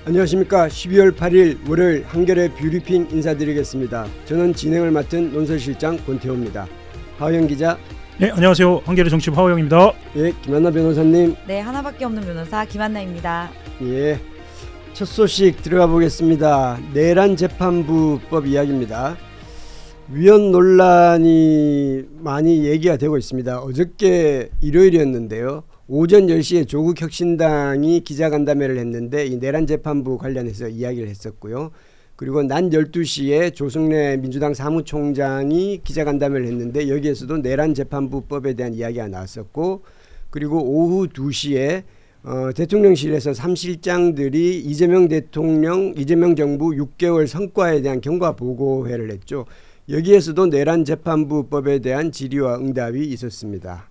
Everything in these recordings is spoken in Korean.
안녕하십니까. 12월 8일 월요일 한겨레 뷰리핑 인사드리겠습니다. 저는 진행을 맡은 논설실장 권태호입니다. 하호영 기자. 네, 안녕하세요. 한겨레 정치부 하호영입니다. 예, 김한나 변호사님. 네, 하나밖에 없는 변호사 김한나입니다. 예, 첫 소식 들어가 보겠습니다. 내란 재판부법 이야기입니다. 위헌 논란이 많이 얘기가 되고 있습니다. 어저께 일요일이었는데요. 오전 10시에 조국혁신당이 기자간담회를 했는데 이 내란 재판부 관련해서 이야기를 했었고요. 그리고 낮 12시에 조승래 민주당 사무총장이 기자간담회를 했는데 여기에서도 내란 재판부법에 대한 이야기가 나왔었고, 그리고 오후 2시에 대통령실에서 3실장들이 이재명 대통령, 이재명 정부 6개월 성과에 대한 경과 보고회를 했죠. 여기에서도 내란 재판부법에 대한 질의와 응답이 있었습니다.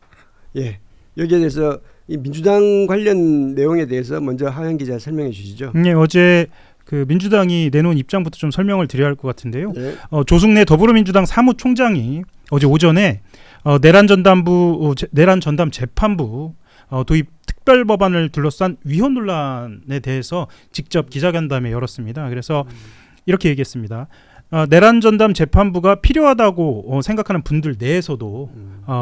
예. 여기에 대해서 이 민주당 관련 내용에 대해서 먼저 하현 기자 설명해 주시죠. 네, 어제 그 민주당이 내놓은 입장부터 좀 설명을 드려야 할 것 같은데요. 네. 조승래 더불어민주당 사무총장이 어제 오전에 내란 전담 재판부 도입 특별 법안을 둘러싼 위헌 논란에 대해서 직접 기자간담회 열었습니다. 그래서 이렇게 얘기했습니다. 내란 전담 재판부가 필요하다고 생각하는 분들 내에서도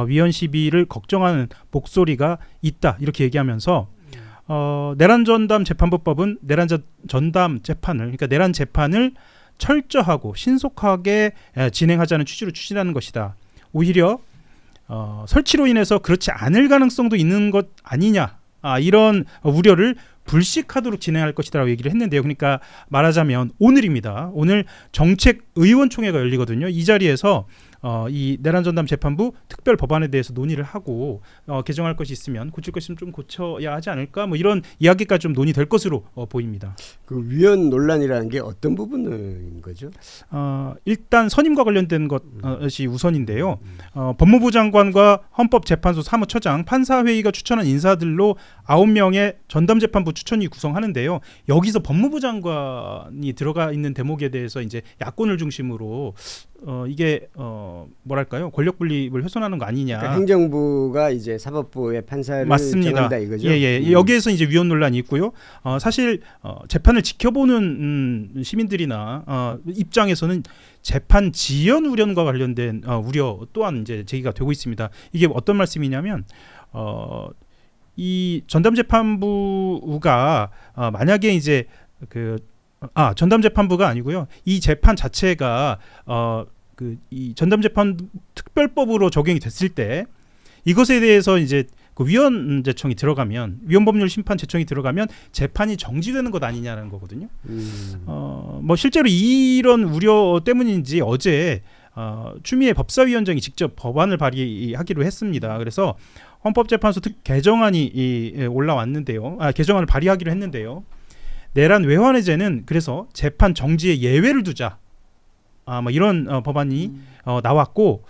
위헌 시비를 걱정하는 목소리가 있다, 이렇게 얘기하면서 내란 전담 재판부법은 내란 전담 재판을, 그러니까 내란 재판을 철저하고 신속하게 진행하자는 취지로 추진하는 것이다. 오히려 설치로 인해서 그렇지 않을 가능성도 있는 것 아니냐, 이런 우려를 불식하도록 진행할 것이라고 얘기를 했는데요. 그러니까 말하자면 오늘입니다. 오늘 정책의원총회가 열리거든요. 이 자리에서 이 내란 전담 재판부 특별 법안에 대해서 논의를 하고 개정할 것이 있으면 고칠 것이 있으면 좀 고쳐야 하지 않을까, 뭐 이런 이야기까지 좀 논의될 것으로 보입니다. 그 위헌 논란이라는 게 어떤 부분인 거죠? 일단 선임과 관련된 것이 우선인데요. 법무부 장관과 헌법재판소 사무처장, 판사회의가 추천한 인사들로 9명의 전담재판부 추천위 구성하는데요. 여기서 법무부 장관이 들어가 있는 대목에 대해서 이제 야권을 중심으로 이게 뭐랄까요, 권력 분립을 훼손하는 거 아니냐. 그러니까 행정부가 이제 사법부의 판사를 맞습니다. 정한다 이거죠. 예. 여기에서 이제 위헌 논란이 있고요. 사실 재판을 지켜보는 시민들이나 입장에서는 재판 지연 우려과 관련된 우려 또한 이제 제기가 되고 있습니다. 이게 어떤 말씀이냐면 이 전담재판부가 만약에 이제 전담재판부가 아니고요. 이 재판 자체가 이 전담재판 특별법으로 적용이 됐을 때 이것에 대해서 이제 그 위헌재청이 들어가면, 위헌법률 심판 재청이 들어가면 재판이 정지되는 것 아니냐는 거거든요. 뭐 실제로 이런 우려 때문인지 어제 추미애 법사위원장이 직접 법안을 발의하기로 했습니다. 그래서 헌법재판소 개정안이 올라왔는데요. 개정안을 발의하기로 했는데요. 내란 외환해제는 그래서 재판 정지에 예외를 두자, 뭐 이런 법안이 나왔고,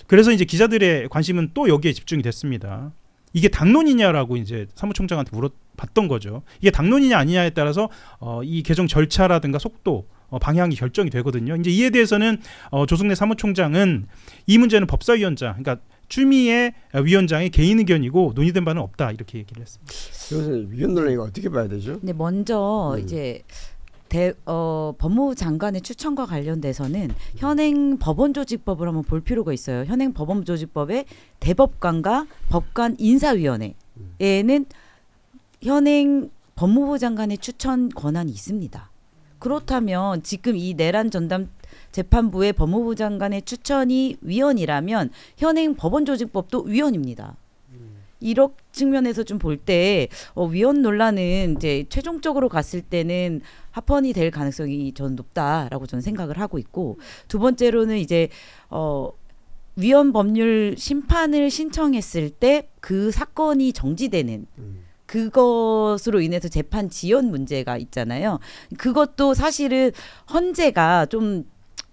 그래서 이제 기자들의 관심은 또 여기에 집중이 됐습니다. 이게 당론이냐라고 이제 사무총장한테 물어봤던 거죠. 이게 당론이냐 아니냐에 따라서 이 개정 절차라든가 속도, 방향이 결정이 되거든요. 이제 이에 대해서는 조승래 사무총장은 이 문제는 법사위원장, 그러니까 추미애 위원장의 개인 의견이고 논의된 바는 없다, 이렇게 얘기를 했습니다. 그래서 위헌 논란 이거 어떻게 봐야 되죠? 네, 먼저 이제 법무부 장관의 추천과 관련돼서는 현행 법원조직법을 한번 볼 필요가 있어요. 현행 법원조직법의 대법관과 법관 인사위원회에는 현행 법무부 장관의 추천 권한이 있습니다. 그렇다면 지금 이 내란 전담 재판부의 법무부 장관의 추천이 위헌이라면 현행 법원조직법도 위헌입니다. 이런 측면에서 좀 볼 때 위헌 논란은 이제 최종적으로 갔을 때는 합헌이 될 가능성이 저는 높다라고 저는 생각을 하고 있고, 두 번째로는 이제 위헌 법률 심판을 신청했을 때 그 사건이 정지되는 그것으로 인해서 재판 지연 문제가 있잖아요. 그것도 사실은 헌재가 좀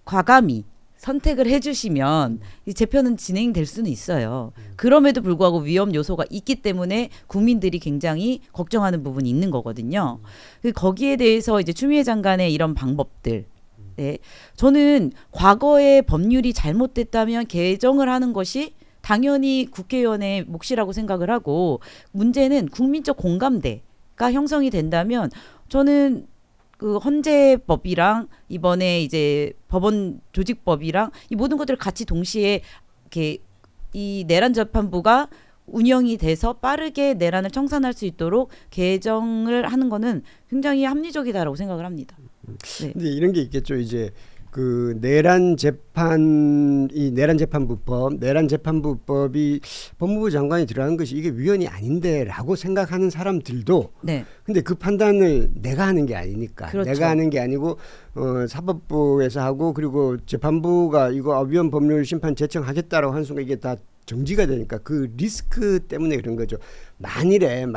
과감히 선택을 해주시면 이 재판은 진행될 수는 있어요. 그럼에도 불구하고 위험 요소가 있기 때문에 국민들이 굉장히 걱정하는 부분이 있는 거거든요. 거기에 대해서 이제 추미애 장관의 이런 방법들, 네, 저는 과거에 법률이 잘못됐다면 개정을 하는 것이 당연히 국회의원의 몫이라고 생각을 하고, 문제는 국민적 공감대가 형성이 된다면 저는 그 헌재법이랑 이번에 이제 법원 조직법이랑 이 모든 것들을 같이 동시에 이렇게 이 내란 재판부가 운영이 돼서 빠르게 내란을 청산할 수 있도록 개정을 하는 거는 굉장히 합리적이다라고 생각을 합니다. 네. 근데 이런 게 있겠죠. 이제 그 내란 재판부법이 법무부 장관이 들어간 것이 이게 위헌이 아닌데라고 생각하는 사람들도 네. 근데 그 판단을 내가 하는 게 아니니까 그렇죠. 내가 하는 게 아니고 사법부에서 하고 그리고 재판부가 이거 위헌 법률 심판 제청하겠다라고 하는 순간 이게 다 정지가 되니까 그 리스크 때문에 그런 거죠. 만일에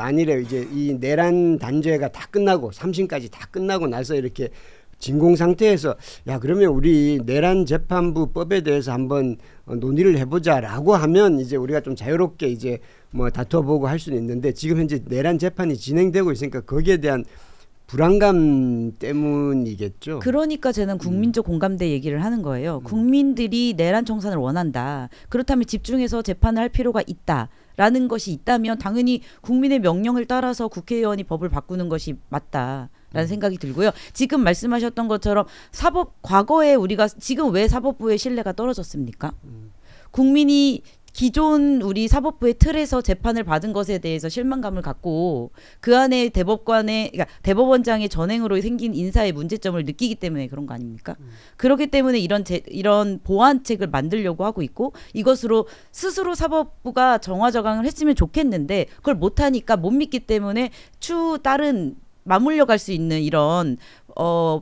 이제 이 내란 단죄가 다 끝나고 3심까지 다 끝나고 나서 이렇게 진공 상태에서 야 그러면 우리 내란 재판부법에 대해서 한번 논의를 해보자라고 하면 이제 우리가 좀 자유롭게 이제 뭐 다퉈보고 할 수는 있는데 지금 현재 내란 재판이 진행되고 있으니까 거기에 대한 불안감 때문이겠죠. 그러니까 저는 국민적 공감대 얘기를 하는 거예요. 국민들이 내란 청산을 원한다. 그렇다면 집중해서 재판을 할 필요가 있다라는 것이 있다면 당연히 국민의 명령을 따라서 국회의원이 법을 바꾸는 것이 맞다라는 생각이 들고요. 지금 말씀하셨던 것처럼 과거에 우리가 지금 왜 사법부의 신뢰가 떨어졌습니까? 국민이 기존 우리 사법부의 틀에서 재판을 받은 것에 대해서 실망감을 갖고 그 안에 그러니까 대법원장의 전행으로 생긴 인사의 문제점을 느끼기 때문에 그런 거 아닙니까? 그렇기 때문에 이런 보완책을 만들려고 하고 있고 이것으로 스스로 사법부가 정화저강을 했으면 좋겠는데 그걸 못하니까 못 믿기 때문에 다른 맞물려 갈 수 있는 이런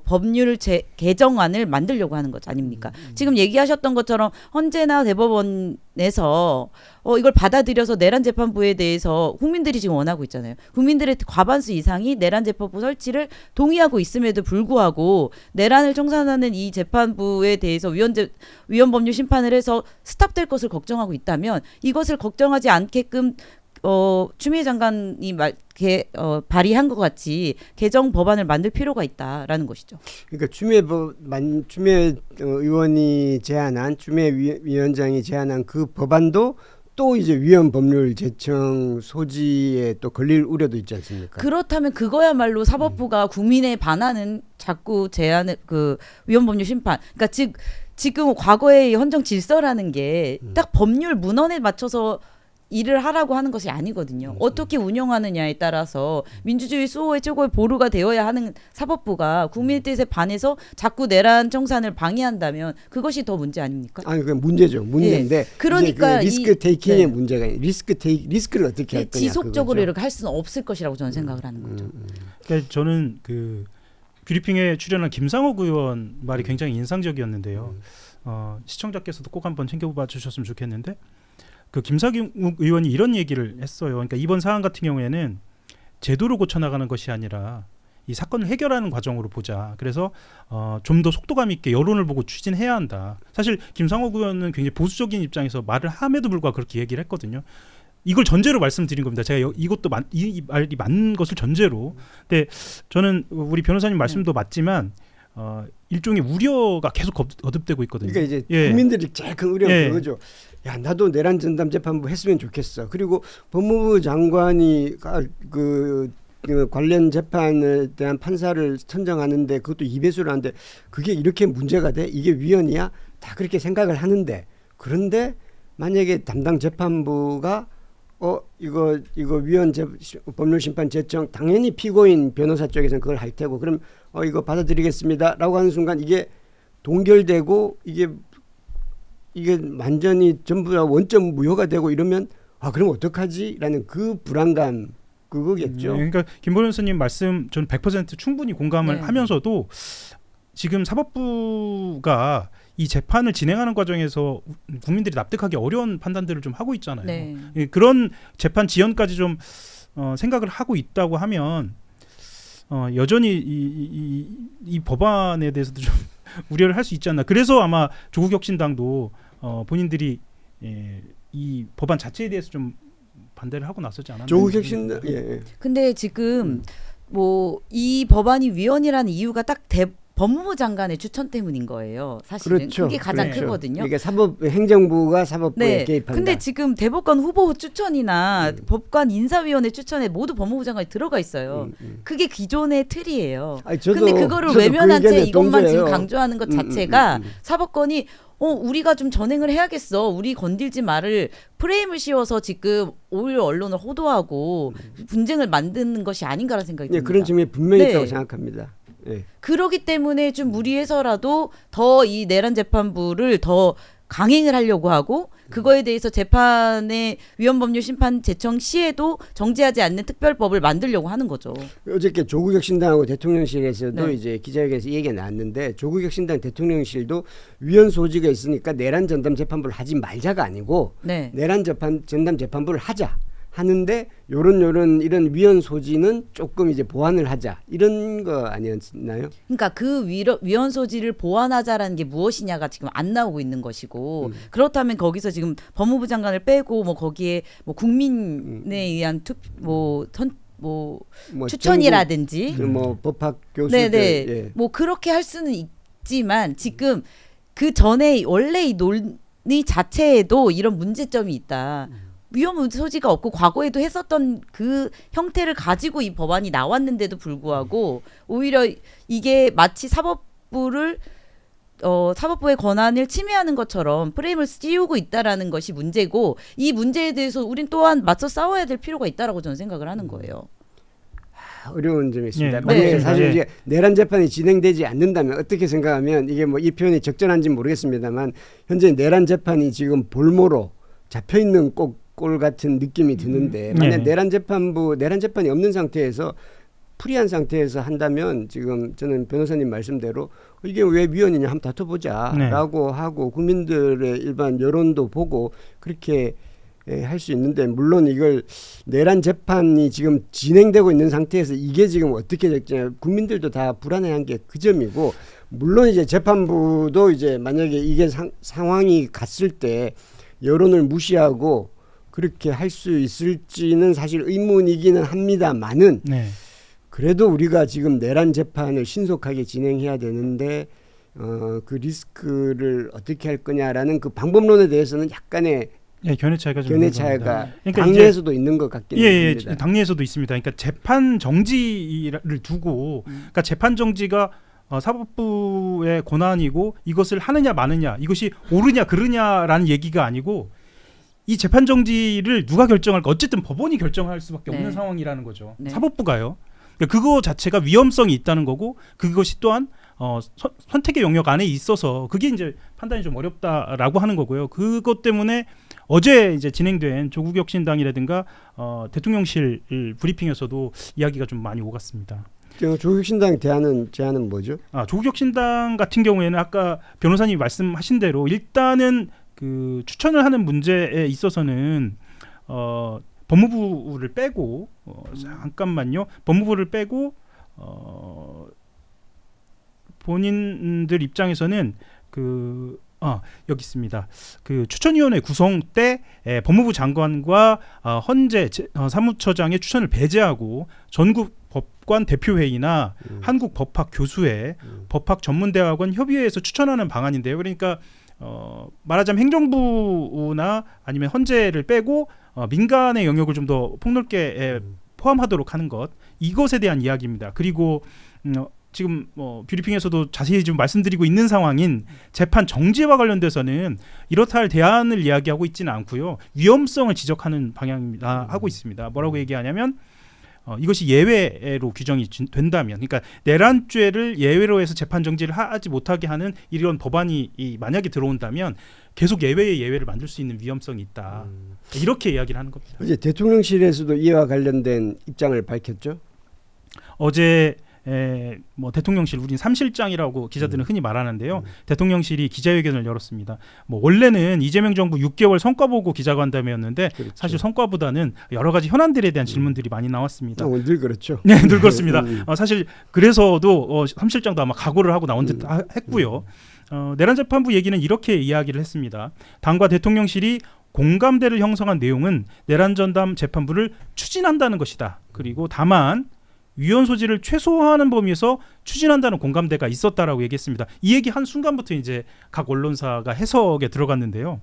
법률 개정안을 만들려고 하는 것 아닙니까? 지금 얘기하셨던 것처럼 헌재나 대법원에서 이걸 받아들여서 내란 재판부에 대해서 국민들이 지금 원하고 있잖아요. 국민들의 과반수 이상이 내란 재판부 설치를 동의하고 있음에도 불구하고 내란을 청산하는 이 재판부에 대해서 위헌 법률 심판을 해서 스탑될 것을 걱정하고 있다면 이것을 걱정하지 않게끔 추미애 장관이 발의한 것 같이 개정 법안을 만들 필요가 있다라는 것이죠. 그러니까 추미애 의원이 제안한 추미애 위원장이 제안한 그 법안도 또 이제 위헌 법률 제청 소지에 또 걸릴 우려도 있지 않습니까? 그렇다면 그거야말로 사법부가 국민에 반하는 자꾸 제안을 위헌 법률 심판. 그러니까 지금 과거의 헌정 질서라는 게 딱 법률 문헌에 맞춰서 일을 하라고 하는 것이 아니거든요. 어떻게 운영하느냐에 따라서 민주주의 수호의 최고의 보루가 되어야 하는 사법부가 국민의 뜻에 반해서 자꾸 내란 청산을 방해한다면 그것이 더 문제 아닙니까? 아니 그 문제죠. 문제인데 네. 그러니까 그 리스크 테이킹의 문제가 리스크를 어떻게 할 거냐 지속적으로 그거죠. 이렇게 할 수는 없을 것이라고 저는 생각을 하는 거죠. 그러니까 저는 그 뷰리핑에 출연한 김상옥 의원 말이 굉장히 인상적이었는데요. 시청자께서도 꼭 한번 챙겨봐 주셨으면 좋겠는데 그 김상욱 의원이 이런 얘기를 했어요. 그러니까 이번 사안 같은 경우에는 제도를 고쳐나가는 것이 아니라 이 사건을 해결하는 과정으로 보자. 그래서 좀 더 속도감 있게 여론을 보고 추진해야 한다. 사실 김상욱 의원은 굉장히 보수적인 입장에서 말을 함에도 불구하고 그렇게 얘기를 했거든요. 이걸 전제로 말씀드린 겁니다. 제가 이것도 이 말이 맞는 것을 전제로. 근데 저는 우리 변호사님 말씀도 맞지만 일종의 우려가 계속 거듭되고 있거든요. 그러니까 이제 국민들이 제일 큰 우려는 그거죠. 야 나도 내란 전담 재판부 했으면 좋겠어. 그리고 법무부 장관이 그 관련 재판에 대한 판사를 선정하는데 그것도 2배수를 하는데 그게 이렇게 문제가 돼? 이게 위헌이야? 다 그렇게 생각을 하는데 그런데 만약에 담당 재판부가 이거 위헌 법률 심판 제청 당연히 피고인 변호사 쪽에서는 그걸 할 테고 그럼 이거 받아들이겠습니다라고 하는 순간 이게 동결되고 이게 완전히 전부 다 원점 무효가 되고 이러면 그럼 어떡하지라는 그 불안감 그거겠죠. 그러니까 김 변호사님 말씀 저는 100% 충분히 공감을 하면서도 지금 사법부가 이 재판을 진행하는 과정에서 국민들이 납득하기 어려운 판단들을 좀 하고 있잖아요. 네. 그런 재판 지연까지 좀 생각을 하고 있다고 하면 여전히 이 법안에 대해서도 좀 우려를 할 수 있지 않나. 그래서 아마 조국혁신당도 본인들이 이 법안 자체에 대해서 좀 반대를 하고 나서지 않았나. 조국혁신당 근데 지금 뭐 이 법안이 위헌이라는 이유가 딱 법무부 장관의 추천 때문인 거예요. 사실은 그렇죠. 그게 가장 그렇죠. 크거든요. 그러니까 행정부가 사법부에 네. 개입한다. 근데 지금 대법관 후보 추천이나 법관 인사위원회 추천에 모두 법무부 장관이 들어가 있어요. 그게 기존의 틀이에요. 아니, 저도- 근데 그거를 저도 외면한 그 채 의견에 이것만 지금 동조해요. 강조하는 것 자체가 사법권이 우리가 좀 전행을 해야겠어. 우리 건들지 말을 프레임을 씌워서 지금 오히려 언론을 호도하고 분쟁을 만드는 것이 아닌가라는 생각이 네, 듭니다. 그런 측면이 분명히 네. 있다고 생각합니다. 예. 그러기 때문에 좀 무리해서라도 더 이 내란 재판부를 더 강행을 하려고 하고 그거에 대해서 재판의 위헌법률 심판 제청 시에도 정지하지 않는 특별법을 만들려고 하는 거죠. 어저께 조국혁신당하고 대통령실에서도 네. 이제 기자회견에서 이 얘기가 나왔는데 조국혁신당 대통령실도 위헌 소지가 있으니까 내란 전담 재판부를 하지 말자가 아니고 네. 내란 전담 재판부를 하자 하는데 요런 이런 위헌 소지는 조금 이제 보완을 하자 이런 거 아니었나요? 그러니까 그 위헌 소지를 보완하자라는 게 무엇이냐가 지금 안 나오고 있는 것이고 그렇다면 거기서 지금 법무부 장관을 빼고 뭐 거기에 뭐 국민에 의한 추천이라든지 뭐 법학 교수들 네네 예. 뭐 그렇게 할 수는 있지만 지금 그 전에 원래 이 논의 자체에도 이런 문제점이 있다. 위험 소지가 없고 과거에도 했었던 그 형태를 가지고 이 법안이 나왔는데도 불구하고 오히려 이게 마치 사법부의 권한을 침해하는 것처럼 프레임을 씌우고 있다라는 것이 문제고 이 문제에 대해서 우린 또한 맞서 싸워야 될 필요가 있다라고 저는 생각을 하는 거예요. 어려운 점이 있습니다. 예, 만약에 네. 사실 예. 이제 내란 재판이 진행되지 않는다면 어떻게 생각하면 이게 뭐 이 표현이 적절한지 모르겠습니다만 현재 내란 재판이 지금 볼모로 잡혀 있는 꼴 같은 느낌이 드는데 만약 예. 내란 재판이 없는 상태에서 프리한 상태에서 한다면 지금 저는 변호사님 말씀대로 이게 왜 위헌이냐 한번 다퉈보자라고 하고 국민들의 일반 여론도 보고 그렇게 할 수 있는데 물론 이걸 내란 재판이 지금 진행되고 있는 상태에서 이게 지금 어떻게 될지 국민들도 다 불안해한 게 그 점이고 물론 이제 재판부도 이제 만약에 이게 상황이 갔을 때 여론을 무시하고 그렇게 할 수 있을지는 사실 의문이기는 합니다만은 네. 그래도 우리가 지금 내란 재판을 신속하게 진행해야 되는데 그 리스크를 어떻게 할 거냐라는 그 방법론에 대해서는 약간의 예, 견해 차이가 좀 견해 있는 차이가 겁니다. 그러니까 당내에서도 있는 것 같긴 예, 합니다. 당내에서도 있습니다. 그러니까 재판 정지를 두고, 그러니까 재판 정지가 사법부의 권한이고 이것을 하느냐 마느냐, 이것이 옳으냐 그르냐라는 얘기가 아니고 이 재판 정지를 누가 결정할까? 어쨌든 법원이 결정할 수밖에 없는 네. 상황이라는 거죠. 네. 사법부가요. 그러니까 그거 자체가 위험성이 있다는 거고 그것이 또한 선택의 영역 안에 있어서 그게 이제 판단이 좀 어렵다라고 하는 거고요. 그것 때문에 어제 이제 진행된 조국혁신당이라든가 대통령실 브리핑에서도 이야기가 좀 많이 오갔습니다. 조국혁신당 제안은 뭐죠? 조국혁신당 같은 경우에는 아까 변호사님이 말씀하신 대로 일단은 그 추천을 하는 문제에 있어서는 법무부를 빼고 잠깐만요. 법무부를 빼고 본인들 입장에서는 여기 있습니다. 그 추천위원회 구성 때 법무부 장관과 헌재 사무처장의 추천을 배제하고 전국 법관 대표회의나 한국 법학 교수회, 법학 전문대학원 협의회에서 추천하는 방안인데요. 그러니까 말하자면 행정부나 아니면 헌재를 빼고 민간의 영역을 좀 더 폭넓게 포함하도록 하는 것, 이것에 대한 이야기입니다. 그리고 지금 뷰리핑에서도 자세히 좀 말씀드리고 있는 상황인 재판 정지와 관련돼서는 이렇다 할 대안을 이야기하고 있지는 않고요. 위험성을 지적하는 방향입니다. 하고 있습니다. 뭐라고 얘기하냐면 이것이 예외로 규정이 된다면, 그러니까 내란죄를 예외로 해서 재판 정지를 하지 못하게 하는 이런 법안이 만약에 들어온다면 계속 예외의 예외를 만들 수 있는 위험성이 있다. 이렇게 이야기를 하는 겁니다. 어제 대통령실에서도 이와 관련된 입장을 밝혔죠. 어제 대통령실, 우린 3실장이라고 기자들은 흔히 말하는데요. 대통령실이 기자회견을 열었습니다. 원래는 이재명 정부 6개월 성과 보고 기자간담회였는데 그렇죠. 사실 성과보다는 여러 가지 현안들에 대한 질문들이 많이 나왔습니다. 늘 그렇죠. 네, 늘 그렇습니다. 사실 그래서도 3실장도 아마 각오를 하고 나온 듯 했고요. 내란 재판부 얘기는 이렇게 이야기를 했습니다. 당과 대통령실이 공감대를 형성한 내용은 내란 전담 재판부를 추진한다는 것이다. 그리고 다만 위헌 소지를 최소화하는 범위에서 추진한다는 공감대가 있었다라고 얘기했습니다. 이 얘기 한 순간부터 이제 각 언론사가 해석에 들어갔는데요.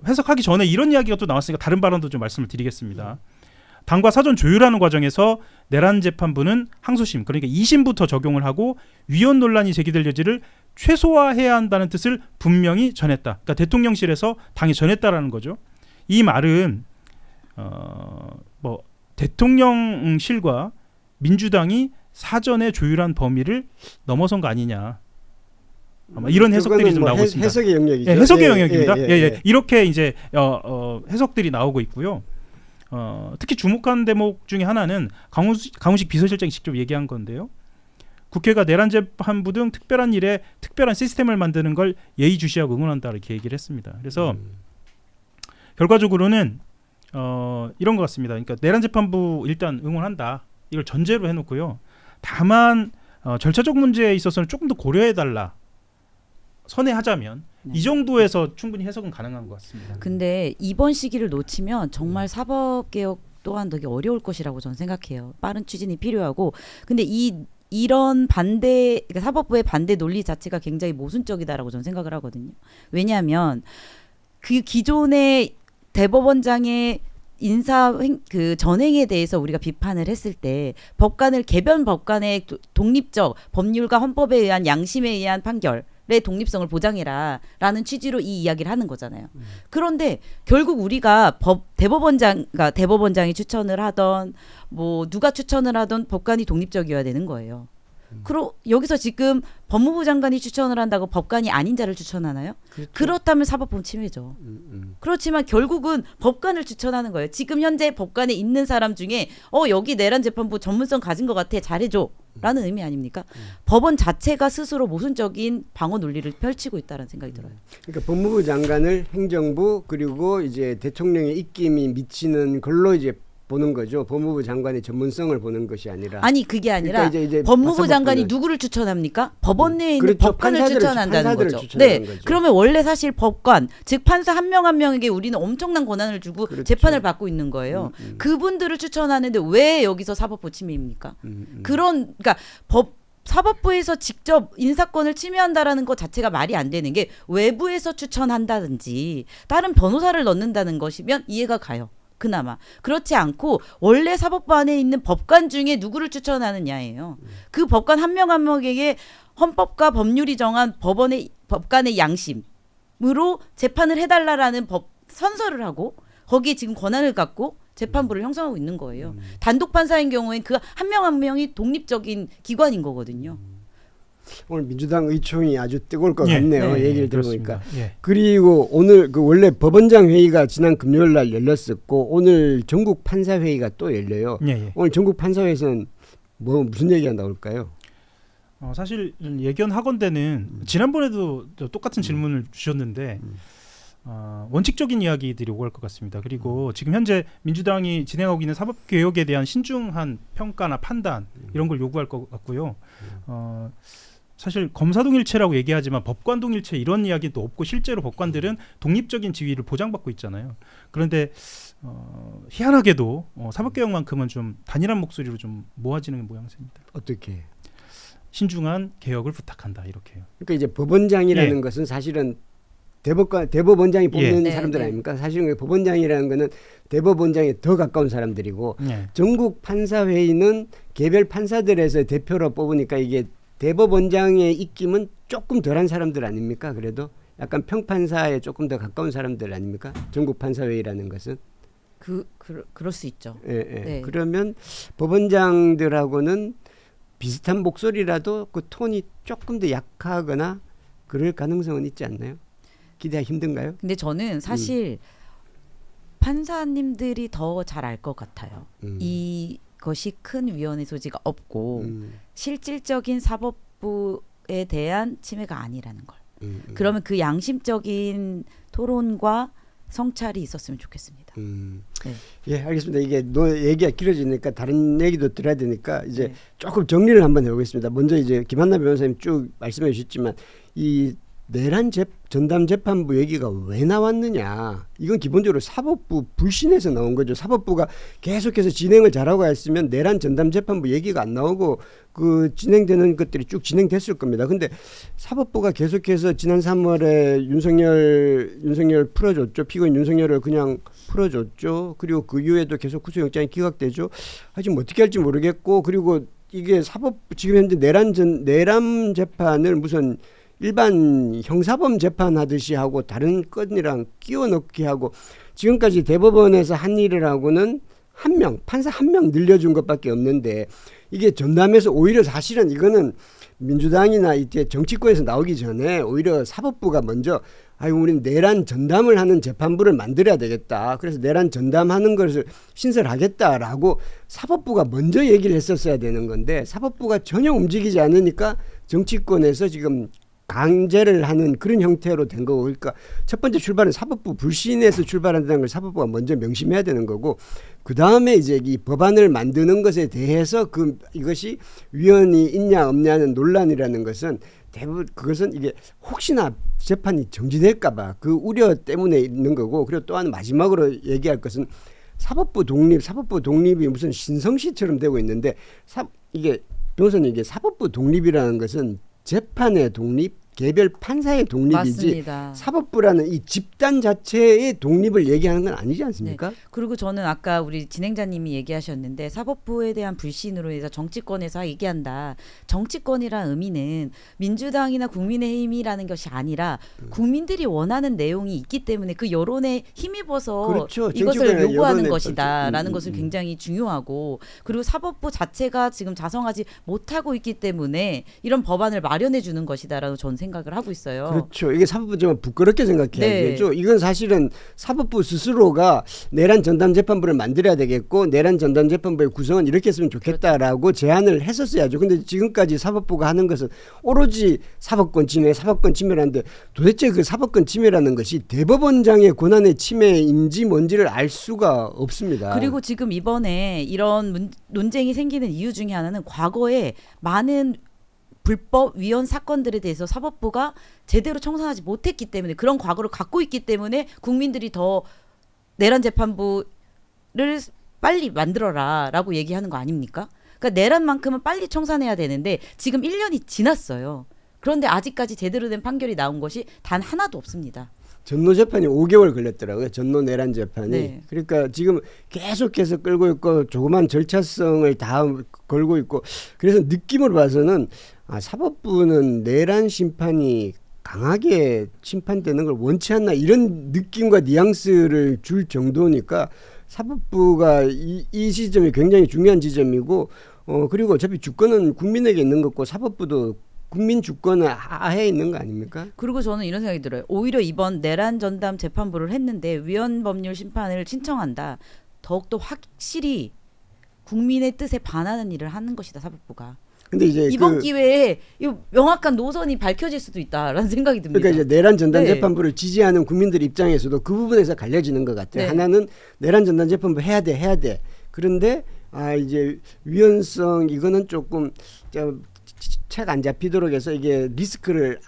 해석하기 전에 이런 이야기가 또 나왔으니까 다른 발언도 좀 말씀을 드리겠습니다. 당과 사전 조율하는 과정에서 내란 재판부는 항소심, 그러니까 2심부터 적용을 하고 위헌 논란이 제기될 여지를 최소화해야 한다는 뜻을 분명히 전했다. 그러니까 대통령실에서 당에 전했다라는 거죠. 이 말은 대통령실과 민주당이 사전에 조율한 범위를 넘어선 거 아니냐. 아마 이런 해석들이 좀 나오고 있습니다. 해석의 영역이죠. 예, 해석의 영역입니다. 이렇게 이제 해석들이 나오고 있고요. 특히 주목한 대목 중에 하나는 강훈식 비서실장이 직접 얘기한 건데요. 국회가 내란 재판부 등 특별한 일에 특별한 시스템을 만드는 걸 예의주시하고 응원한다 이렇게 얘기를 했습니다. 그래서 결과적으로는 이런 것 같습니다. 그러니까 내란 재판부 일단 응원한다. 이걸 전제로 해놓고요. 다만 절차적 문제에 있어서는 조금 더 고려해달라. 선회하자면 이 정도에서 충분히 해석은 가능한 것 같습니다. 근데 이번 시기를 놓치면 정말 사법개혁 또한 되게 어려울 것이라고 저는 생각해요. 빠른 추진이 필요하고. 근데 이런 그러니까 사법부의 반대 논리 자체가 굉장히 모순적이다라고 저는 생각을 하거든요. 왜냐하면 그 기존의 대법원장의 그 전행에 대해서 우리가 비판을 했을 때 개변 법관의 독립적 법률과 헌법에 의한 양심에 의한 판결의 독립성을 보장해라라는 취지로 이 이야기를 하는 거잖아요. 그런데 결국 우리가 대법원장이 추천을 하던 누가 추천을 하던 법관이 독립적이어야 되는 거예요. 여기서 지금 법무부 장관이 추천을 한다고 법관이 아닌 자를 추천하나요? 그렇죠. 그렇다면 사법권 침해죠. 그렇지만 결국은 법관을 추천하는 거예요. 지금 현재 법관에 있는 사람 중에 여기 내란 재판부 전문성 가진 것 같아 잘해줘 라는 의미 아닙니까? 법원 자체가 스스로 모순적인 방어 논리를 펼치고 있다는 생각이 들어요. 그러니까 법무부 장관을 행정부 그리고 이제 대통령의 입김이 미치는 걸로 이제 보는 거죠. 법무부 장관의 전문성을 보는 것이 아니라. 아니 그게 아니라 그러니까 이제 법무부 장관이 누구를 추천합니까? 법원 내에 있는 그렇죠. 법관을 추천한다는 거죠. 추천하는 거죠. 그러면 원래 사실 법관, 즉 판사 한 명 한 명에게 우리는 엄청난 권한을 주고 그렇죠. 재판을 받고 있는 거예요. 그분들을 추천하는데 왜 여기서 사법부 침해입니까? 그러니까 사법부에서 직접 인사권을 침해한다라는 것 자체가 말이 안 되는 게 외부에서 추천한다든지 다른 변호사를 넣는다는 것이면 이해가 가요. 그나마. 그렇지 않고 원래 사법부 안에 있는 법관 중에 누구를 추천하느냐예요. 그 법관 한 명 한 명에게 헌법과 법률이 정한 법관의 양심으로 재판을 해달라라는 선서를 하고 거기에 지금 권한을 갖고 재판부를 형성하고 있는 거예요. 단독 판사인 경우엔 그 한 명 한 명이 독립적인 기관인 거거든요. 오늘 민주당 의총이 아주 뜨거울 것 예. 같네요. 네. 얘기를 들어보니까. 예. 그리고 오늘 원래 법원장 회의가 지난 금요일 날 열렸었고 오늘 전국 판사 회의가 또 열려요. 예. 오늘 전국 판사 회의에서는 무슨 얘기가 나올까요? 사실 예견하건대는 지난번에도 똑같은 질문을 주셨는데 원칙적인 이야기들이 오갈 것 같습니다. 그리고 지금 현재 민주당이 진행하고 있는 사법개혁에 대한 신중한 평가나 판단 이런 걸 요구할 것 같고요. 사실 검사동일체라고 얘기하지만 법관동일체 이런 이야기도 없고 실제로 법관들은 독립적인 지위를 보장받고 있잖아요. 그런데 희한하게도 사법개혁만큼은 좀 단일한 목소리로 좀 모아지는 모양새입니다. 어떻게? 신중한 개혁을 부탁한다 이렇게요. 그러니까 이제 법원장이라는 예. 것은 사실은 대법원장이 뽑는 네. 사람들 네. 아닙니까? 사실은 법원장이라는 거는 대법원장에 더 가까운 사람들이고 예. 전국 판사회의는 개별 판사들에서 대표로 뽑으니까 이게 대법원장의 입김은 조금 덜한 사람들 아닙니까? 그래도 약간 평판사에 조금 더 가까운 사람들 아닙니까? 전국 판사회의라는 것은. 그럴 수 있죠. 예. 네. 그러면 법원장들하고는 비슷한 목소리라도 그 톤이 조금 더 약하거나 그럴 가능성은 있지 않나요? 기대하기 힘든가요? 근데 저는 사실 판사님들이 더 잘 알 것 같아요. 이것이 큰 위헌의 소지가 없고 실질적인 사법부에 대한 침해가 아니라는 걸. 그러면 그 양심적인 토론과 성찰이 있었으면 좋겠습니다. 네. 예, 알겠습니다. 이게 얘기가 길어지니까 다른 얘기도 들어야 되니까 이제 네. 조금 정리를 한번 해보겠습니다. 먼저 이제 김한나 변호사님 쭉 말씀해 주셨지만 이 내란 전담 재판부 얘기가 왜 나왔느냐? 이건 기본적으로 사법부 불신에서 나온 거죠. 사법부가 계속해서 진행을 잘하고 했으면 내란 전담 재판부 얘기가 안 나오고 그 진행되는 것들이 쭉 진행됐을 겁니다. 근데 사법부가 계속해서 지난 3월에 윤석열 풀어줬죠. 피고인 윤석열을 그냥 풀어줬죠. 그리고 그 이후에도 계속 구속영장이 기각되죠. 지금 어떻게 할지 모르겠고, 그리고 이게 지금 현재 내란 재판을 무슨 일반 형사범 재판하듯이 하고 다른 건이랑 끼워 넣기 하고, 지금까지 대법원에서 한 일을 하고는 판사 한 명 늘려준 것밖에 없는데, 이게 전담해서 오히려 사실은 이거는 민주당이나 이때 정치권에서 나오기 전에 오히려 사법부가 먼저 우리는 내란 전담을 하는 재판부를 만들어야 되겠다. 그래서 내란 전담하는 것을 신설하겠다라고 사법부가 먼저 얘기를 했었어야 되는 건데, 사법부가 전혀 움직이지 않으니까 정치권에서 지금 강제를 하는 그런 형태로 된 거고, 그러니까 첫 번째 출발은 사법부 불신에서 출발한다는 걸 사법부가 먼저 명심해야 되는 거고, 그 다음에 이제 이 법안을 만드는 것에 대해서 이것이 위헌이 있냐 없냐는 논란이라는 것은 대부분 그것은 이게 혹시나 재판이 정지될까봐 그 우려 때문에 있는 거고, 그리고 또 한 마지막으로 얘기할 것은 사법부 독립이 무슨 신성시처럼 되고 있는데, 이게 변호사님, 이게 사법부 독립이라는 것은 재판의 독립, 개별 판사의 독립이지 맞습니다. 사법부라는 이 집단 자체의 독립을 얘기하는 건 아니지 않습니까? 네. 그리고 저는 아까 우리 진행자님이 얘기하셨는데 사법부에 대한 불신으로 해서 정치권에서 얘기한다. 정치권이란 의미는 민주당이나 국민의힘이라는 것이 아니라 국민들이 원하는 내용이 있기 때문에 그 여론에 힘입어서 그렇죠. 이것을 요구하는 여론에 것이다라는 것을 굉장히 중요하고, 그리고 사법부 자체가 지금 자성하지 못하고 있기 때문에 이런 법안을 마련해 주는 것이다라고 저는 생각을 하고 있어요. 그렇죠. 이게 사법부 좀 부끄럽게 생각해야 네. 되죠. 이건 사실은 사법부 스스로가 내란 전담 재판부를 만들어야 되겠고, 내란 전담 재판부의 구성은 이렇게 했으면 좋겠다라고 제안을 했었어야죠. 근데 지금까지 사법부가 하는 것은 오로지 사법권 침해라는데, 도대체 그 사법권 침해라는 것이 대법원장의 권한의 침해인지 뭔지를 알 수가 없습니다. 그리고 지금 이번에 이런 논쟁이 생기는 이유 중에 하나는 과거에 많은 불법 위헌 사건들에 대해서 사법부가 제대로 청산하지 못했기 때문에, 그런 과거를 갖고 있기 때문에 국민들이 더 내란 재판부를 빨리 만들어라라고 얘기하는 거 아닙니까? 그러니까 내란만큼은 빨리 청산해야 되는데 지금 1년이 지났어요. 그런데 아직까지 제대로 된 판결이 나온 것이 단 하나도 없습니다. 전노 재판이 5개월 걸렸더라고요. 전노 내란 재판이. 네. 그러니까 지금 계속해서 끌고 있고 조그만 절차성을 다 걸고 있고, 그래서 느낌으로 봐서는 사법부는 내란 심판이 강하게 심판되는 걸 원치 않나, 이런 느낌과 뉘앙스를 줄 정도니까 사법부가 이 지점이 굉장히 중요한 지점이고, 그리고 어차피 주권은 국민에게 있는 거고 사법부도 국민 주권은 하에 있는 거 아닙니까? 그리고 저는 이런 생각이 들어요. 오히려 이번 내란 전담 재판부를 했는데 위헌 법률 심판을 신청한다. 더욱더 확실히 국민의 뜻에 반하는 일을 하는 것이다, 사법부가. 근데 이제 이번 기회에 이 명확한 노선이 밝혀질 수도 있다라는 생각이 듭니다. 그러니까 이제 내란 전담 네. 재판부를 지지하는 국민들 입장에서도 그 부분에서 갈려지는 것 같아요. 네. 하나는 내란 전담 재판부 해야 돼. 그런데 이제 위헌성 이거는 조금 책 안 잡히도록 해서 이게 리스크를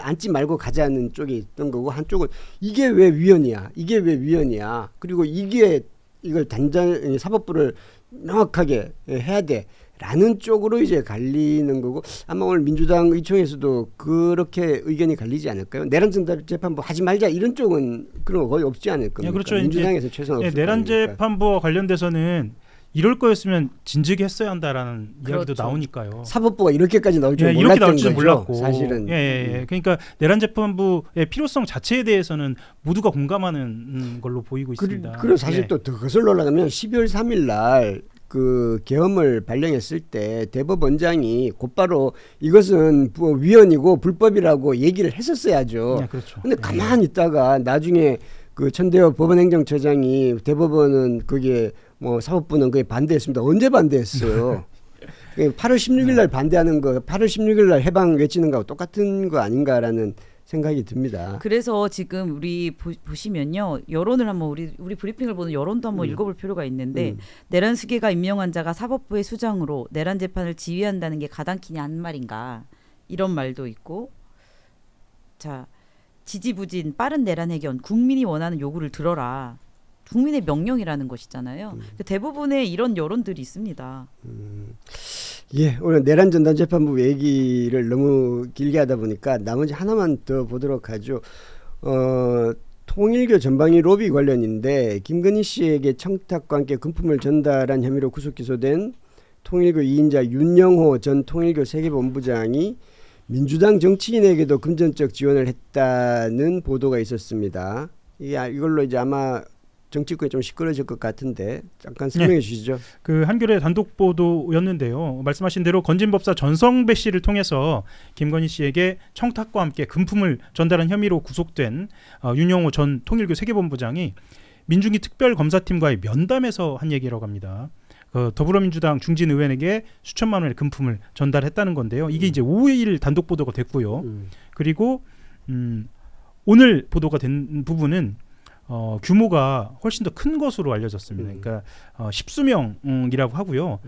안지 말고 가자는 쪽이 있던 거고, 한쪽은 이게 왜 위헌이야. 그리고 이걸 단장 사법부를 명확하게 해야 돼. 라는 쪽으로 이제 갈리는 거고, 아마 오늘 민주당 의총에서도 그렇게 의견이 갈리지 않을까요? 내란 전담 재판부 하지 말자 이런 쪽은 그런 거 거의 없지 않을 겁니까? 네, 그렇죠. 민주당에서 최소한 없을 내란 거니까. 재판부와 관련돼서는 이럴 거였으면 진즉에 했어야 한다라는 이야기도 그렇죠. 나오니까요. 사법부가 이렇게까지 나올 줄 이렇게 몰랐던 나올 줄 거죠. 몰랐고, 사실은. 그러니까 내란 재판부의 필요성 자체에 대해서는 모두가 공감하는 걸로 보이고 있습니다. 그리고 사실 또 더 거슬러 올라가면 12월 3일 날 그 계엄을 발령했을 때 대법원장이 곧바로 이것은 위헌이고 불법이라고 얘기를 했었어야죠. 네, 그렇죠. 근데 가만히 있다가 나중에 그 천대호 법원행정처장이 대법원은 그게 사법부는 그게 반대했습니다. 언제 반대했어요? 8월 16일 날 반대하는 거, 8월 16일 날 해방 외치는 거하고 똑같은 거 아닌가라는 생각이 듭니다. 그래서 지금 우리 보시면요, 여론을 한번 우리 브리핑을 보는 여론도 한번 읽어볼 필요가 있는데, 내란 수계가 임명한 자가 사법부의 수장으로 내란 재판을 지휘한다는 게 가당키냐 한 말인가, 이런 말도 있고, 자, 지지부진 빠른 내란 해결, 국민이 원하는 요구를 들어라. 국민의 명령이라는 것이잖아요. 대부분의 이런 여론들이 있습니다. 예, 오늘 내란 전담 재판부 얘기를 너무 길게 하다 보니까 나머지 하나만 더 보도록 하죠. 통일교 전방위 로비 관련인데 김건희 씨에게 청탁과 함께 금품을 전달한 혐의로 구속 기소된 통일교 2인자 윤영호 전 통일교 세계본부장이 민주당 정치인에게도 금전적 지원을 했다는 보도가 있었습니다. 이걸로 이제 아마 정치권이 좀 시끄러질 것 같은데 잠깐 설명해 주시죠. 그 한겨레 단독 보도였는데요. 말씀하신 대로 건진법사 전성배 씨를 통해서 김건희 씨에게 청탁과 함께 금품을 전달한 혐의로 구속된 윤영호 전 통일교 세계본부장이 민중기 특별검사팀과의 면담에서 한 얘기라고 합니다. 더불어민주당 중진 의원에게 수천만 원의 금품을 전달했다는 건데요. 이게 이제 5일 단독 보도가 됐고요. 그리고 오늘 보도가 된 부분은 규모가 훨씬 더 큰 것으로 알려졌습니다. 그러니까 십수명이라고 하고요.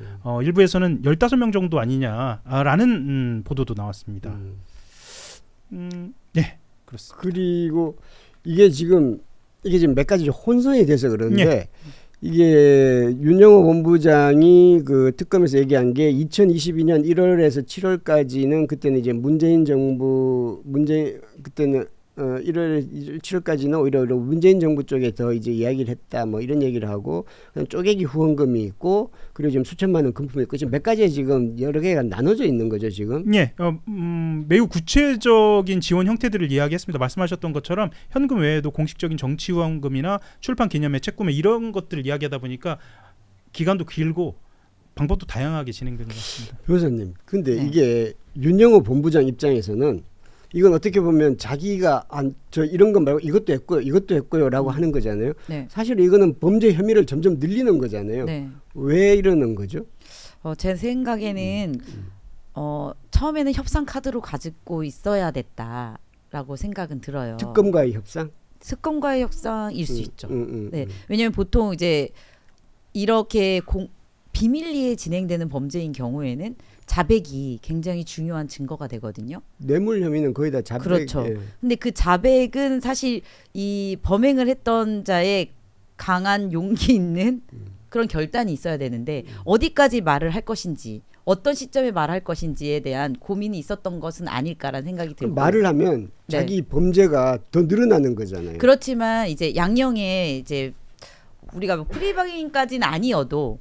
일부에서는 15명 정도 아니냐라는 보도도 나왔습니다. 네, 그렇습니다. 그리고 이게 지금 몇 가지 혼선이 돼서 그런데 예. 이게 윤영호 본부장이 그 특검에서 얘기한 게 2022년 1월에서 7월까지는 그때는 이제 문재인 정부 그때는 1월 7월까지는 오히려 문재인 정부 쪽에 더 이제 이야기를 했다 뭐 이런 얘기를 하고 쪼개기 후원금이 있고 그리고 지금 수천만 원 금품이 있고 지금 몇 가지 지금 여러 개가 나눠져 있는 거죠 지금. 예, 매우 구체적인 지원 형태들을 이야기했습니다. 말씀하셨던 것처럼 현금 외에도 공식적인 정치 후원금이나 출판 기념회, 책구매 이런 것들을 이야기하다 보니까 기간도 길고 방법도 다양하게 진행되는 것 같습니다. 변호사님, 근데 네. 이게 윤영호 본부장 입장에서는 이건 어떻게 보면 자기가 저 이런 건 말고 이것도 했고요라고 하는 거잖아요. 네. 사실 이거는 범죄 혐의를 점점 늘리는 거잖아요. 네. 왜 이러는 거죠? 제 생각에는 처음에는 협상 카드로 가지고 있어야 됐다라고 생각은 들어요. 특검과의 협상? 특검과의 협상일 수 있죠. 네. 음. 왜냐하면 보통 이제 이렇게 비밀리에 진행되는 범죄인 경우에는 자백이 굉장히 중요한 증거가 되거든요. 뇌물 혐의는 거의 다 자백. 그렇죠. 예. 근데 그 자백은 사실 이 범행을 했던 자의 강한 용기 있는 그런 결단이 있어야 되는데 어디까지 말을 할 것인지 어떤 시점에 말할 것인지에 대한 고민이 있었던 것은 아닐까라는 생각이 들고 말을 하면 네. 자기 범죄가 더 늘어나는 거잖아요. 그렇지만 이제 양형에 이제 우리가 뭐 프리바깅까지는 아니어도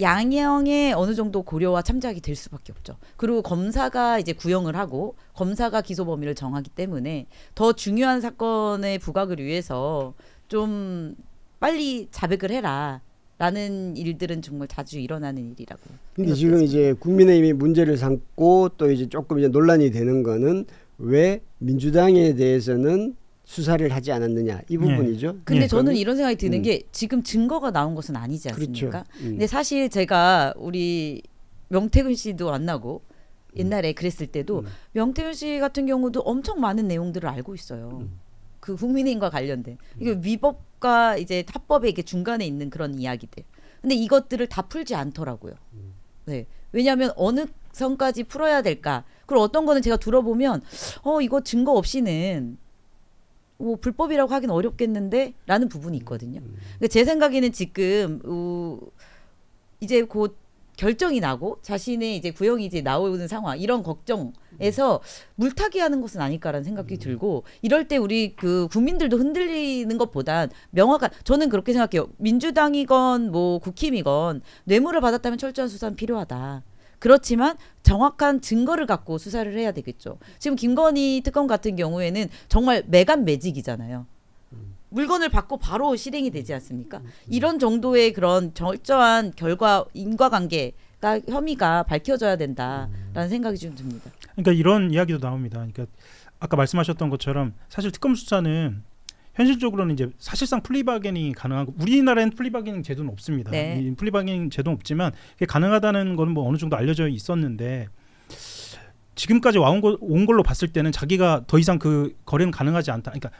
양형에 어느 정도 고려와 참작이 될 수밖에 없죠. 그리고 검사가 이제 구형을 하고 검사가 기소 범위를 정하기 때문에 더 중요한 사건의 부각을 위해서 좀 빨리 자백을 해라라는 일들은 정말 자주 일어나는 일이라고. 근데 지금 이제 국민의힘이 문제를 삼고 또 이제 조금 이제 논란이 되는 거는 왜 민주당에 대해서는 수사를 하지 않았느냐 이 부분이죠. 근데 예. 저는 이런 생각이 드는 게 지금 증거가 나온 것은 아니지 않습니까? 그렇죠. 근데 사실 제가 우리 명태균 씨도 만나고 옛날에 그랬을 때도 명태균 씨 같은 경우도 엄청 많은 내용들을 알고 있어요. 그 국민의힘과 관련된 이게 위법과 이제 합법의 이게 중간에 있는 그런 이야기들. 근데 이것들을 다 풀지 않더라고요. 네. 왜냐하면 어느 선까지 풀어야 될까? 그리고 어떤 거는 제가 들어보면 이거 증거 없이는 뭐 불법이라고 하긴 어렵겠는데 라는 부분이 있거든요. 그러니까 제 생각에는 지금 이제 곧 결정이 나고 자신의 이제 구형이 이제 나오는 상황 이런 걱정에서 물타기 하는 것은 아닐까라는 생각이 들고 이럴 때 우리 그 국민들도 흔들리는 것보단 명확한 저는 그렇게 생각해요. 민주당이건 뭐 국힘이건 뇌물을 받았다면 철저한 수사는 필요하다. 그렇지만 정확한 증거를 갖고 수사를 해야 되겠죠. 지금 김건희 특검 같은 경우에는 정말 매간매직이잖아요. 물건을 받고 바로 실행이 되지 않습니까? 이런 정도의 그런 철저한 결과 인과관계가 혐의가 밝혀져야 된다라는 생각이 좀 듭니다. 그러니까 이런 이야기도 나옵니다. 그러니까 아까 말씀하셨던 것처럼 사실 특검 수사는 현실적으로는 이제 사실상 플리바게닝이 가능하고 우리나라에는 플리바게닝 제도는 없습니다. 네. 이 플리바게닝 제도는 없지만 그게 가능하다는 거는 뭐 어느 정도 알려져 있었는데 지금까지 온 걸로 봤을 때는 자기가 더 이상 그 거래는 가능하지 않다. 그러니까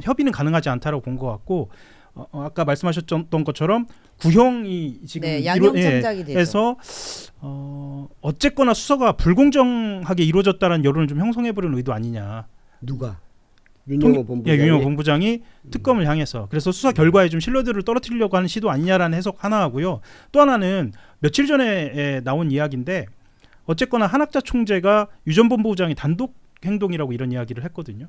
협의는 가능하지 않다라고 본 것 같고 아까 말씀하셨던 것처럼 구형이 지금 네, 양형 참작이 되죠. 해서 어쨌거나 수사가 불공정하게 이루어졌다는 여론을 좀 형성해보려는 의도 아니냐. 누가? 윤영호 본부장이. 예, 윤영호 본부장이 특검을 향해서 그래서 수사 결과에 좀 신뢰도를 떨어뜨리려고 하는 시도 아니냐라는 해석 하나 하고요. 또 하나는 며칠 전에 나온 이야기인데 어쨌거나 한학자 총재가 유 전 본부장이 단독 행동이라고 이런 이야기를 했거든요.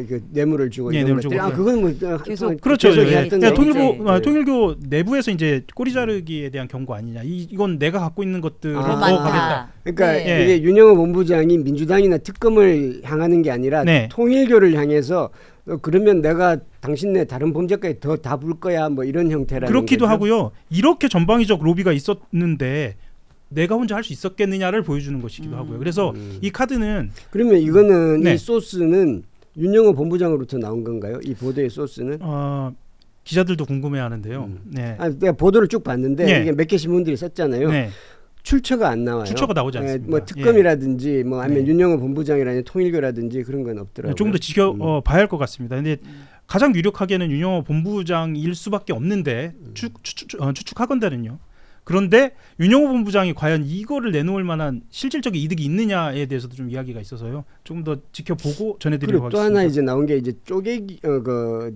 그 뇌물을 주고 예, 이런 뇌물 것들. 주고. 그건 뭐 계속 그렇죠. 계속 예, 했던 예, 얘기죠. 통일교 내부에서 이제 꼬리 자르기에 대한 경고 아니냐. 이건 내가 갖고 있는 것들을 더 더 많다. 가겠다. 그러니까 네. 이게 윤영호 본부장이 민주당이나 특검을 향하는 게 아니라 네. 통일교를 향해서 그러면 내가 당신네 다른 범죄까지 더 다 불 거야 뭐 이런 형태라는 그렇기도 거죠. 하고요. 이렇게 전방위적 로비가 있었는데 내가 혼자 할 수 있었겠느냐를 보여주는 것이기도 하고요. 그래서 이 카드는 그러면 이거는 네. 이 소스는 윤영호 본부장으로부터 나온 건가요? 이 보도의 소스는? 기자들도 궁금해하는데요. 네. 내가 보도를 쭉 봤는데 네. 이게 몇 개 신문들이 썼잖아요. 네. 출처가 안 나와요. 출처가 나오지 않습니다. 뭐 특검이라든지 뭐 아니면 네. 윤영호 본부장이라든지 통일교라든지 그런 건 없더라고요. 조금 더 지켜봐야 할 것 같습니다. 근데 가장 유력하게는 윤영호 본부장일 수밖에 없는데 추측하건대는요. 그런데 윤영호 본부장이 과연 이거를 내놓을 만한 실질적인 이득이 있느냐에 대해서도 좀 이야기가 있어서요. 조금 더 지켜보고 전해드리려고 그리고 또 하겠습니다. 하나 이제 나온 게 이제 쪼개기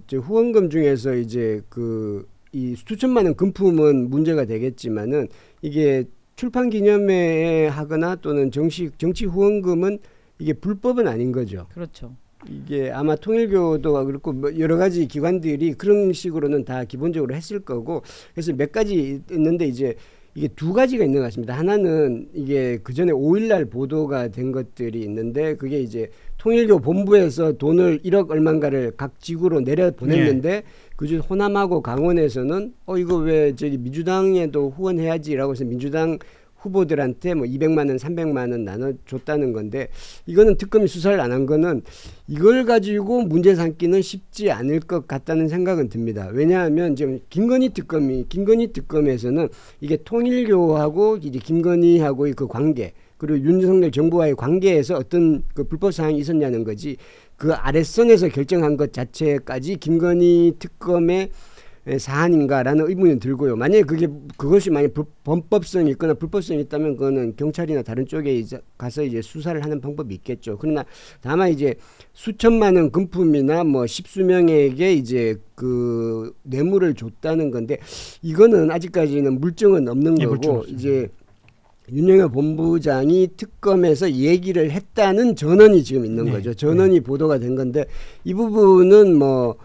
이제 후원금 중에서 이제 이 수천만 원 금품은 문제가 되겠지만은 이게 출판 기념회에 하거나 또는 정치 후원금은 이게 불법은 아닌 거죠. 그렇죠. 이게 아마 통일교도 그렇고 뭐 여러 가지 기관들이 그런 식으로는 다 기본적으로 했을 거고 그래서 몇 가지 있는데 이제 이게 두 가지가 있는 것 같습니다. 하나는 이게 그 전에 5일날 보도가 된 것들이 있는데 그게 이제 통일교 본부에서 돈을 1억 얼마인가를 각 지구로 내려 보냈는데 그중 호남하고 강원에서는 이거 왜 저기 민주당에도 후원해야지라고 해서 민주당 후보들한테 뭐 200만 원, 300만 원 나눠줬다는 건데 이거는 특검이 수사를 안 한 거는 이걸 가지고 문제 삼기는 쉽지 않을 것 같다는 생각은 듭니다. 왜냐하면 지금 김건희 특검에서는 이게 통일교하고 이제 김건희하고의 그 관계 그리고 윤석열 정부와의 관계에서 어떤 그 불법 사항이 있었냐는 거지 그 아랫선에서 결정한 것 자체까지 김건희 특검의 사안인가라는 의문이 들고요. 만약에 그것이 만약 범법성이 있거나 불법성이 있다면 그거는 경찰이나 다른 쪽에 이제 가서 이제 수사를 하는 방법이 있겠죠. 그러나 다만 이제 수천만 원 금품이나 뭐 십수명에게 이제 그 뇌물을 줬다는 건데 이거는 아직까지는 물증은 없는 거고 물증 이제 윤영호 본부장이 특검에서 얘기를 했다는 전언이 지금 있는 거죠. 전언이 보도가 된 건데 이 부분은 뭐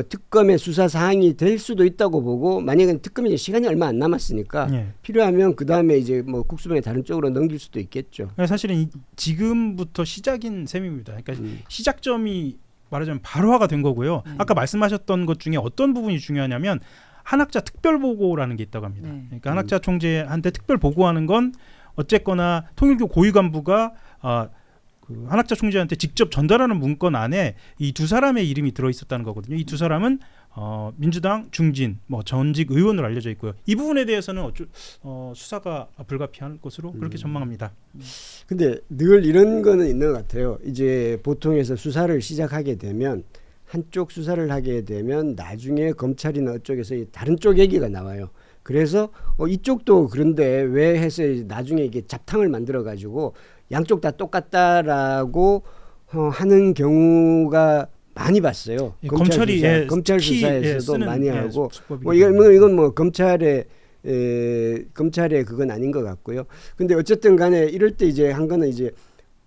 특검의 수사 사항이 될 수도 있다고 보고 만약에 특검이 시간이 얼마 안 남았으니까 필요하면 그 다음에 이제 뭐 국수본의 다른 쪽으로 넘길 수도 있겠죠. 사실은 지금부터 시작인 셈입니다. 그러니까 시작점이 말하자면 발화가 된 거고요. 아까 말씀하셨던 것 중에 어떤 부분이 중요하냐면 한학자 특별 보고라는 게 있다고 합니다. 그러니까 한학자 총재한테 특별 보고하는 건 어쨌거나 통일교 고위 간부가 그 한학자 총재한테 직접 전달하는 문건 안에 이 두 사람의 이름이 들어 있었다는 거거든요. 이 두 사람은 민주당 중진, 뭐 전직 의원으로 알려져 있고요. 이 부분에 대해서는 수사가 불가피할 것으로 그렇게 전망합니다. 근데 늘 이런 거는 있는 것 같아요. 이제 보통에서 수사를 시작하게 되면 한쪽 수사를 하게 되면 나중에 검찰이나 어쪽에서 다른 쪽 얘기가 나와요. 그래서 이쪽도 그런데 왜 해서 나중에 이게 잡탕을 만들어 가지고 양쪽 다 똑같다라고 하는 경우가 많이 봤어요. 검찰 수사에서도 많이 하고 뭐 이건 뭐 검찰의 그건 아닌 것 같고요. 근데 어쨌든 간에 이럴 때 이제 한 거는 이제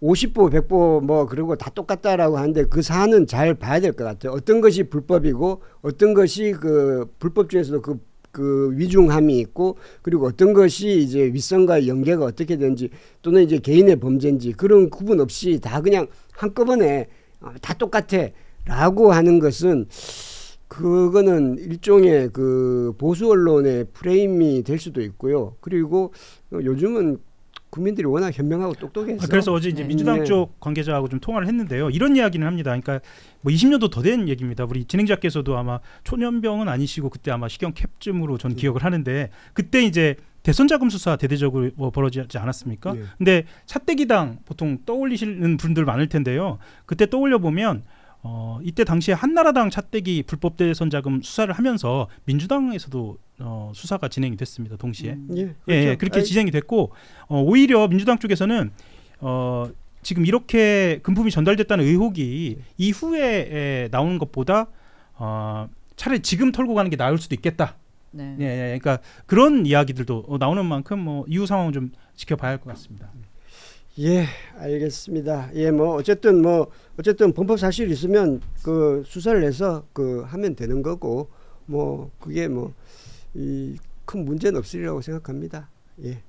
50보 100보 뭐 그리고 다 똑같다라고 하는데 그 사안은 잘 봐야 될 것 같아요. 어떤 것이 불법이고 어떤 것이 그 불법 중에서도 그 위중함이 있고 그리고 어떤 것이 이제 윗선과 연계가 어떻게 되는지 또는 이제 개인의 범죄인지 그런 구분 없이 다 그냥 한꺼번에 다 똑같아라고 하는 것은 그거는 일종의 그 보수 언론의 프레임이 될 수도 있고요. 그리고 요즘은 국민들이 워낙 현명하고 똑똑해서 그래서 어제 이제 민주당 쪽 관계자하고 좀 통화를 했는데요. 이런 이야기는 합니다. 그러니까 뭐 20년도 더 된 얘기입니다. 우리 진행자께서도 아마 초년병은 아니시고 그때 아마 식경캡쯤으로 전 기억을 하는데 그때 이제 대선 자금 수사 대대적으로 벌어지지 않았습니까? 근데 차떼기당 보통 떠올리시는 분들 많을 텐데요. 그때 떠올려 보면 이때 당시에 한나라당 차떼기 불법 대선 자금 수사를 하면서 민주당에서도 수사가 진행이 됐습니다. 동시에. 그렇죠. 그렇게 진행이 됐고 오히려 민주당 쪽에서는 지금 이렇게 금품이 전달됐다는 의혹이 이후에 나오는 것보다 차라리 지금 털고 가는 게 나을 수도 있겠다. 네. 예, 그러니까 그런 이야기들도 나오는 만큼 뭐 이후 상황은 좀 지켜봐야 할 것 같습니다. 예, 알겠습니다. 예, 뭐 어쨌든 범법 사실이 있으면 그 수사를 해서 그 하면 되는 거고 뭐 그게 뭐 이 큰 문제는 없으리라고 생각합니다. 예.